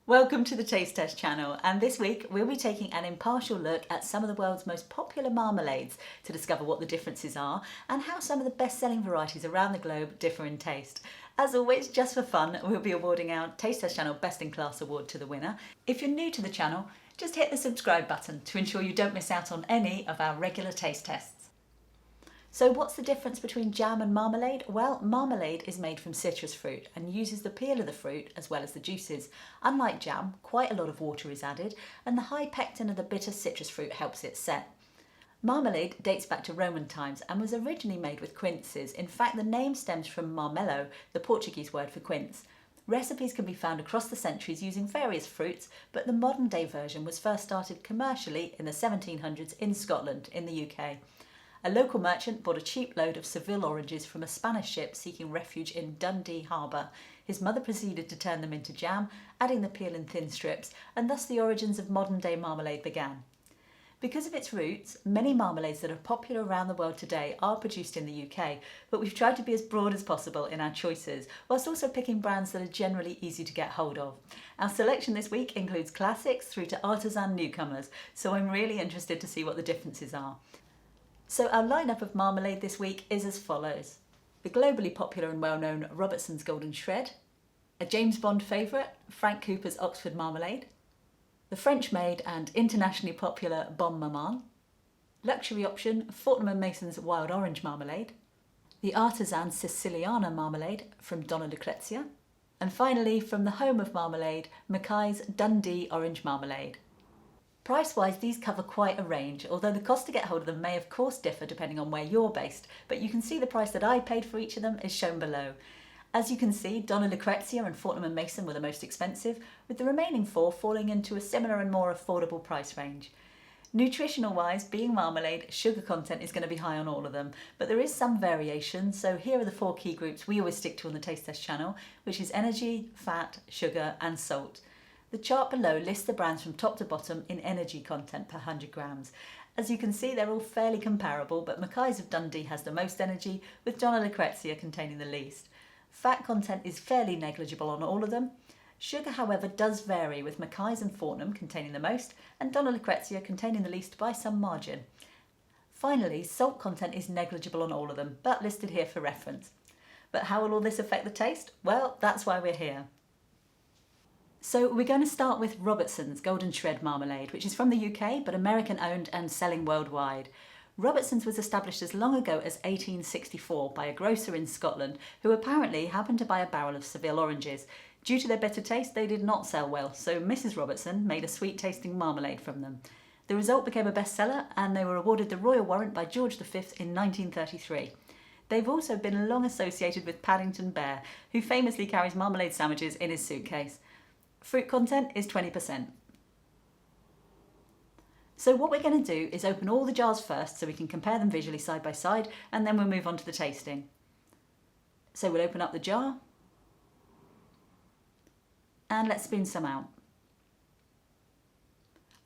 Welcome to the Taste Test channel, and this week we'll be taking an impartial look at some of the world's most popular marmalades to discover what the differences are and how some of the best-selling varieties around the globe differ in taste. As always, just for fun, we'll be awarding our Taste Test channel Best in Class award to the winner. If you're new to the channel, just hit the subscribe button to ensure you don't miss out on any of our regular taste tests. So what's the difference between jam and marmalade? Well, marmalade is made from citrus fruit and uses the peel of the fruit as well as the juices. Unlike jam, quite a lot of water is added and the high pectin of the bitter citrus fruit helps it set. Marmalade dates back to Roman times and was originally made with quinces. In fact, the name stems from marmelo, the Portuguese word for quince. Recipes can be found across the centuries using various fruits, but the modern day version was first started commercially in the 1700s in Scotland, in the UK. A local merchant bought a cheap load of Seville oranges from a Spanish ship seeking refuge in Dundee harbour. His mother proceeded to turn them into jam, adding the peel in thin strips, and thus the origins of modern-day marmalade began. Because of its roots, many marmalades that are popular around the world today are produced in the UK, but we've tried to be as broad as possible in our choices, whilst also picking brands that are generally easy to get hold of. Our selection this week includes classics through to artisan newcomers, so I'm really interested to see what the differences are. So our lineup of marmalade this week is as follows. The globally popular and well-known Robertsons Golden Shred, a James Bond favourite, Frank Cooper's Oxford Marmalade, the French-made and internationally popular Bonne Maman, luxury option Fortnum & Mason's Wild Orange Marmalade, the artisan Sicilian Marmalade from Donna Lucrezia, and finally from the home of marmalade, Mackays Dundee Orange Marmalade. Price-wise, these cover quite a range, although the cost to get hold of them may of course differ depending on where you're based, but you can see the price that I paid for each of them is shown below. As you can see, Donna Lucrezia and Fortnum & Mason were the most expensive, with the remaining four falling into a similar and more affordable price range. Nutritional-wise, being marmalade, sugar content is going to be high on all of them, but there is some variation, so here are the four key groups we always stick to on the Taste Test channel, which is energy, fat, sugar and salt. The chart below lists the brands from top to bottom in energy content per 100 grams. As you can see, they're all fairly comparable, but Mackays of Dundee has the most energy, with Donna Lucrezia containing the least. Fat content is fairly negligible on all of them. Sugar, however, does vary, with Mackays and Fortnum containing the most, and Donna Lucrezia containing the least by some margin. Finally, salt content is negligible on all of them, but listed here for reference. But how will all this affect the taste? Well, that's why we're here. So we're going to start with Robertsons Golden Shred Marmalade, which is from the UK but American owned and selling worldwide. Robertsons was established as long ago as 1864 by a grocer in Scotland who apparently happened to buy a barrel of Seville oranges. Due to their bitter taste, they did not sell well, so Mrs. Robertson made a sweet tasting marmalade from them. The result became a bestseller and they were awarded the Royal Warrant by George V in 1933. They've also been long associated with Paddington Bear, who famously carries marmalade sandwiches in his suitcase. Fruit content is 20%. So what we're going to do is open all the jars first so we can compare them visually side by side, and then we'll move on to the tasting. So we'll open up the jar and let's spoon some out.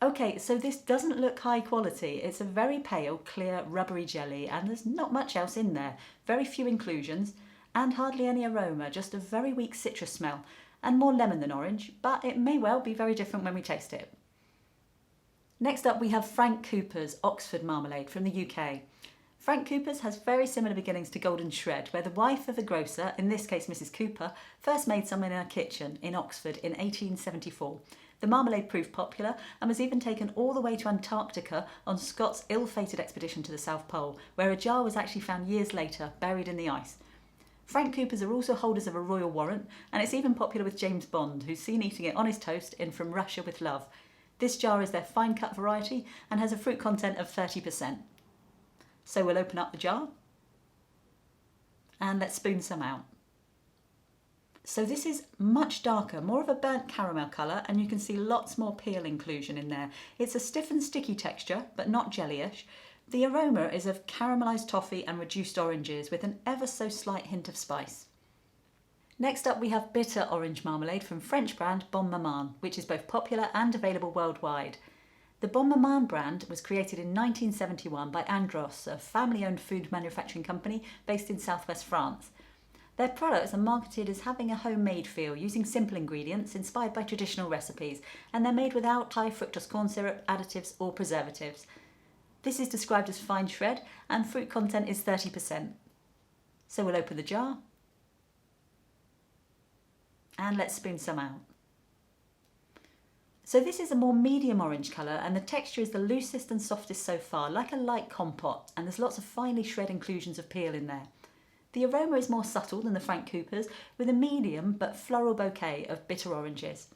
Okay, so this doesn't look high quality. It's a very pale, clear, rubbery jelly and there's not much else in there. Very few inclusions and hardly any aroma, just a very weak citrus smell. And more lemon than orange, but it may well be very different when we taste it. Next up we have Frank Cooper's Oxford Marmalade from the UK. Frank Cooper's has very similar beginnings to Golden Shred, where the wife of the grocer, in this case Mrs. Cooper, first made some in her kitchen in Oxford in 1874. The marmalade proved popular and was even taken all the way to Antarctica on Scott's ill-fated expedition to the South Pole, where a jar was actually found years later, buried in the ice. Frank Cooper's are also holders of a royal warrant, and it's even popular with James Bond, who's seen eating it on his toast in From Russia with Love. This jar is their fine cut variety and has a fruit content of 30%. So we'll open up the jar and let's spoon some out. So this is much darker, more of a burnt caramel colour, and you can see lots more peel inclusion in there. It's a stiff and sticky texture, but not jellyish. The aroma is of caramelised toffee and reduced oranges with an ever so slight hint of spice. Next up we have bitter orange marmalade from French brand Bonne Maman, which is both popular and available worldwide. The Bonne Maman brand was created in 1971 by Andros, a family-owned food manufacturing company based in southwest France. Their products are marketed as having a homemade feel, using simple ingredients inspired by traditional recipes, and they're made without high fructose corn syrup, additives or preservatives. This is described as fine shred and fruit content is 30%. So we'll open the jar and let's spoon some out. So this is a more medium orange colour and the texture is the loosest and softest so far, like a light compote, and there's lots of finely shred inclusions of peel in there. The aroma is more subtle than the Frank Cooper's, with a medium but floral bouquet of bitter oranges.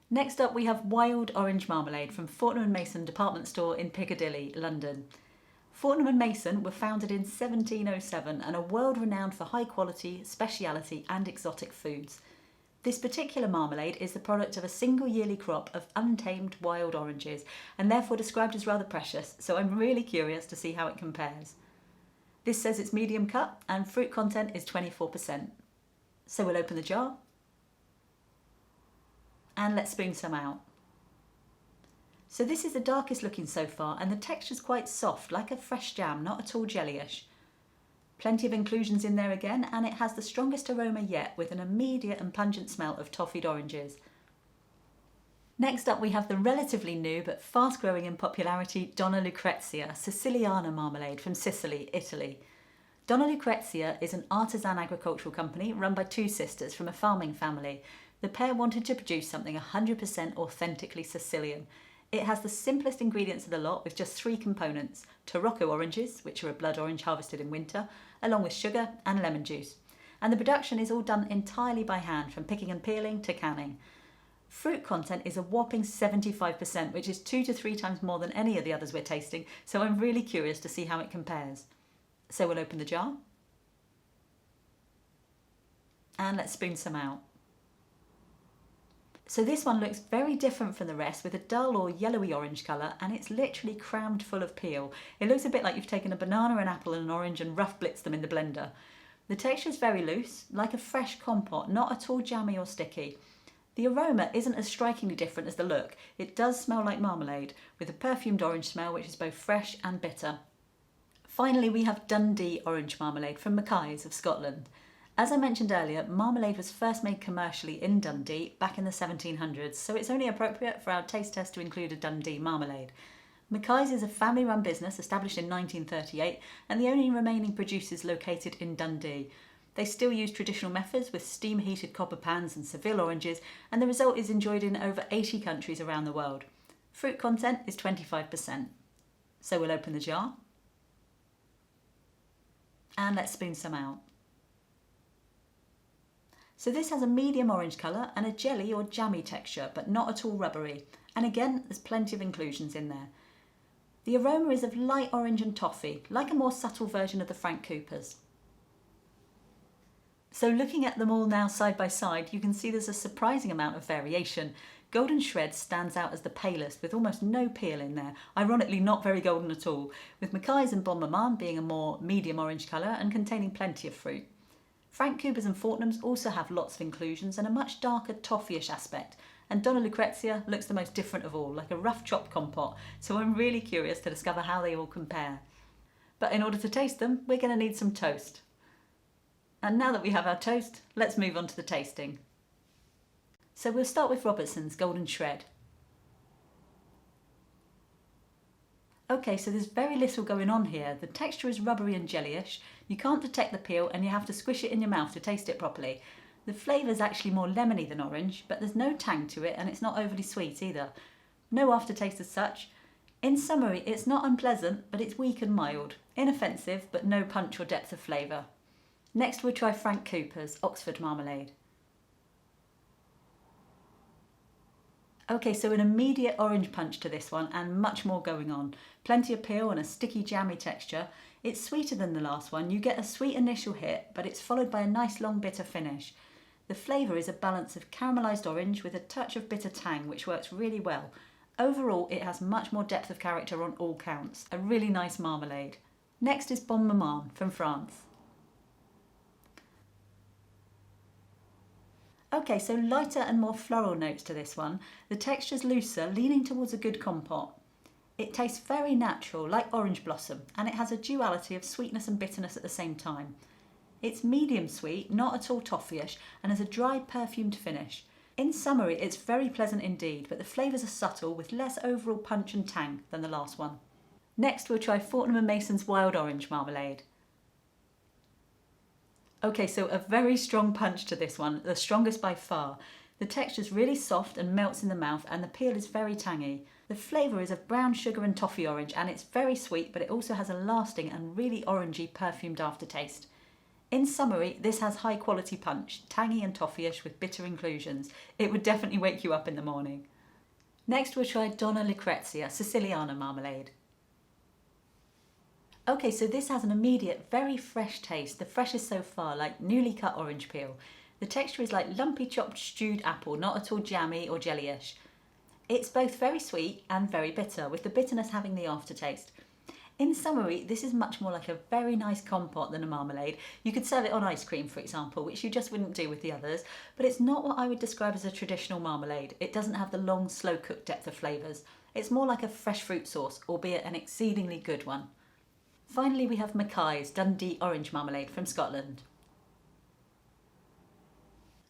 Next up we have Wild Orange Marmalade from Fortnum & Mason department store in Piccadilly, London. Fortnum & Mason were founded in 1707 and are world renowned for high quality, speciality and exotic foods. This particular marmalade is the product of a single yearly crop of untamed wild oranges and therefore described as rather precious, so I'm really curious to see how it compares. This says it's medium cut and fruit content is 24%. So we'll open the jar and let's spoon some out. So this is the darkest looking so far and the texture's quite soft, like a fresh jam, not at all jellyish. Plenty of inclusions in there again, and it has the strongest aroma yet with an immediate and pungent smell of toffeed oranges. Next up we have the relatively new but fast growing in popularity Donna Lucrezia Sicilian marmalade from Sicily, Italy. Donna Lucrezia is an artisan agricultural company run by two sisters from a farming family. The pair wanted to produce something 100% authentically Sicilian. It has the simplest ingredients of the lot with just 3 components: Tarocco oranges, which are a blood orange harvested in winter, along with sugar and lemon juice. And the production is all done entirely by hand, from picking and peeling to canning. Fruit content is a whopping 75%, which is 2 to 3 times more than any of the others we're tasting, so I'm really curious to see how it compares. So we'll open the jar and let's spoon some out. So this one looks very different from the rest, with a dull or yellowy orange colour, and it's literally crammed full of peel. It looks a bit like you've taken a banana, an apple and an orange and rough blitzed them in the blender. The texture is very loose, like a fresh compote, not at all jammy or sticky. The aroma isn't as strikingly different as the look. It does smell like marmalade, with a perfumed orange smell which is both fresh and bitter. Finally we have Dundee Orange Marmalade from Mackays of Scotland. As I mentioned earlier, marmalade was first made commercially in Dundee back in the 1700s, so it's only appropriate for our taste test to include a Dundee marmalade. Mackays is a family-run business established in 1938 and the only remaining producers located in Dundee. They still use traditional methods with steam-heated copper pans and Seville oranges, and the result is enjoyed in over 80 countries around the world. Fruit content is 25%. So we'll open the jar and let's spoon some out. So this has a medium orange colour and a jelly or jammy texture, but not at all rubbery. And again, there's plenty of inclusions in there. The aroma is of light orange and toffee, like a more subtle version of the Frank Cooper's. So looking at them all now side by side, you can see there's a surprising amount of variation. Golden Shred stands out as the palest, with almost no peel in there, ironically not very golden at all, with Mackays and Bonne Maman being a more medium orange colour and containing plenty of fruit. Frank Cooper's and Fortnum's also have lots of inclusions and a much darker toffee-ish aspect, and Donna Lucrezia looks the most different of all, like a rough chopped compote, so I'm really curious to discover how they all compare. But in order to taste them, we're going to need some toast. And now that we have our toast, let's move on to the tasting. So we'll start with Robertsons Golden Shred. Okay, so there's very little going on here. The texture is rubbery and jellyish. You can't detect the peel and you have to squish it in your mouth to taste it properly. The flavour is actually more lemony than orange, but there's no tang to it and it's not overly sweet either. No aftertaste as such. In summary, it's not unpleasant, but it's weak and mild. Inoffensive, but no punch or depth of flavour. Next we'll try Frank Cooper's Oxford Marmalade. Okay, so an immediate orange punch to this one and much more going on. Plenty of peel and a sticky jammy texture. It's sweeter than the last one. You get a sweet initial hit, but it's followed by a nice long bitter finish. The flavour is a balance of caramelised orange with a touch of bitter tang, which works really well. Overall, it has much more depth of character on all counts. A really nice marmalade. Next is Bonne Maman from France. Okay, so lighter and more floral notes to this one. The texture's looser, leaning towards a good compote. It tastes very natural, like orange blossom, and it has a duality of sweetness and bitterness at the same time. It's medium sweet, not at all toffee-ish, and has a dry perfumed finish. In summary, it's very pleasant indeed, but the flavours are subtle with less overall punch and tang than the last one. Next we'll try Fortnum & Mason's Wild Orange Marmalade. Okay, so a very strong punch to this one, the strongest by far. The texture's really soft and melts in the mouth, and the peel is very tangy. The flavour is of brown sugar and toffee orange, and it's very sweet, but it also has a lasting and really orangey perfumed aftertaste. In summary, this has high quality punch, tangy and toffee-ish with bitter inclusions. It would definitely wake you up in the morning. Next we'll try Donna Lucrezia Sicilian Marmalade. Okay, so this has an immediate, very fresh taste, the freshest so far, like newly cut orange peel. The texture is like lumpy chopped stewed apple, not at all jammy or jelly-ish. It's both very sweet and very bitter, with the bitterness having the aftertaste. In summary, this is much more like a very nice compote than a marmalade. You could serve it on ice cream, for example, which you just wouldn't do with the others, but it's not what I would describe as a traditional marmalade. It doesn't have the long, slow-cooked depth of flavours. It's more like a fresh fruit sauce, albeit an exceedingly good one. Finally, we have Mackays Dundee Orange Marmalade from Scotland.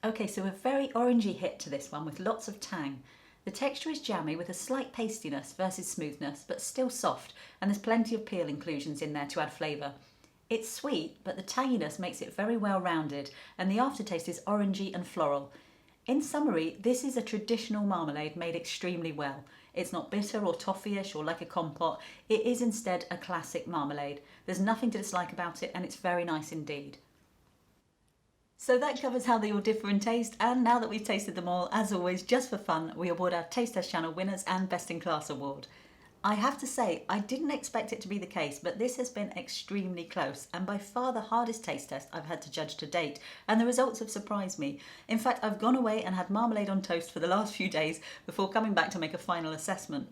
Okay, so a very orangey hit to this one with lots of tang. The texture is jammy with a slight pastiness versus smoothness, but still soft, and there's plenty of peel inclusions in there to add flavour. It's sweet, but the tanginess makes it very well rounded, and the aftertaste is orangey and floral. In summary, this is a traditional marmalade made extremely well. It's not bitter or toffee-ish or like a compote. It is instead a classic marmalade. There's nothing to dislike about it, and it's very nice indeed. So that covers how they all differ in taste, and now that we've tasted them all, as always, just for fun, we award our Taste Test channel winners and Best in Class award. I have to say, I didn't expect it to be the case, but this has been extremely close, and by far the hardest taste test I've had to judge to date, and the results have surprised me. In fact, I've gone away and had marmalade on toast for the last few days before coming back to make a final assessment.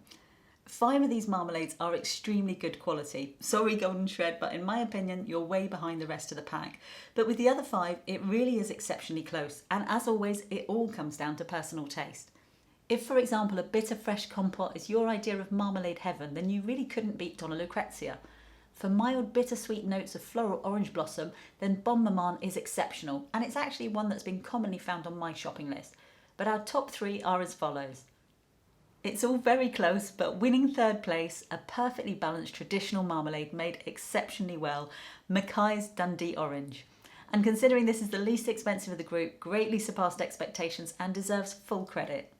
5 of these marmalades are extremely good quality. Sorry Golden Shred, but in my opinion you're way behind the rest of the pack. But with the other 5 it really is exceptionally close, and as always it all comes down to personal taste. If for example a bitter fresh compote is your idea of marmalade heaven, then you really couldn't beat Donna Lucrezia. For mild bittersweet notes of floral orange blossom, then Bonne Maman is exceptional, and it's actually one that's been commonly found on my shopping list. But our top 3 are as follows. It's all very close, but winning 3rd place, a perfectly balanced traditional marmalade made exceptionally well, Mackays Dundee Orange. And considering this is the least expensive of the group, greatly surpassed expectations and deserves full credit.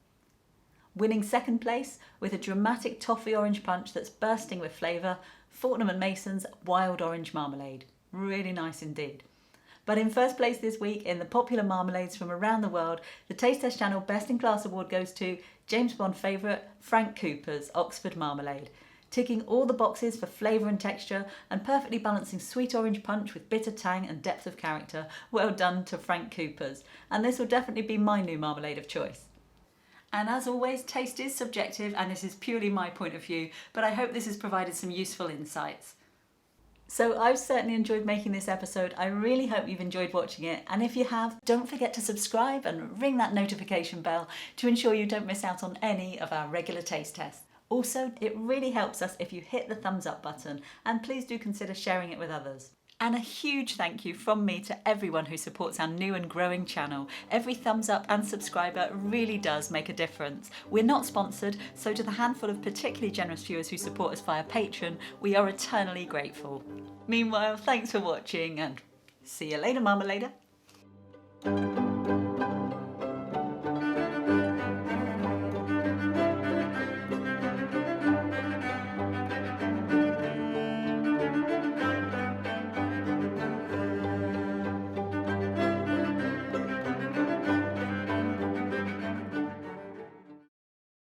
Winning 2nd place, with a dramatic toffee orange punch that's bursting with flavour, Fortnum & Mason's Wild Orange Marmalade. Really nice indeed. But in 1st place this week in the popular marmalades from around the world, the Taste Test channel Best in Class award goes to James Bond favourite Frank Cooper's Oxford Marmalade. Ticking all the boxes for flavour and texture and perfectly balancing sweet orange punch with bitter tang and depth of character. Well done to Frank Cooper's. And this will definitely be my new marmalade of choice. And as always, taste is subjective and this is purely my point of view, but I hope this has provided some useful insights. So I've certainly enjoyed making this episode. I really hope you've enjoyed watching it, and if you have, don't forget to subscribe and ring that notification bell to ensure you don't miss out on any of our regular taste tests. Also, it really helps us if you hit the thumbs up button, and please do consider sharing it with others. And a huge thank you from me to everyone who supports our new and growing channel. Every thumbs up and subscriber really does make a difference. We're not sponsored, so to the handful of particularly generous viewers who support us via Patreon, we are eternally grateful. Meanwhile, thanks for watching and see you later, Marmalader.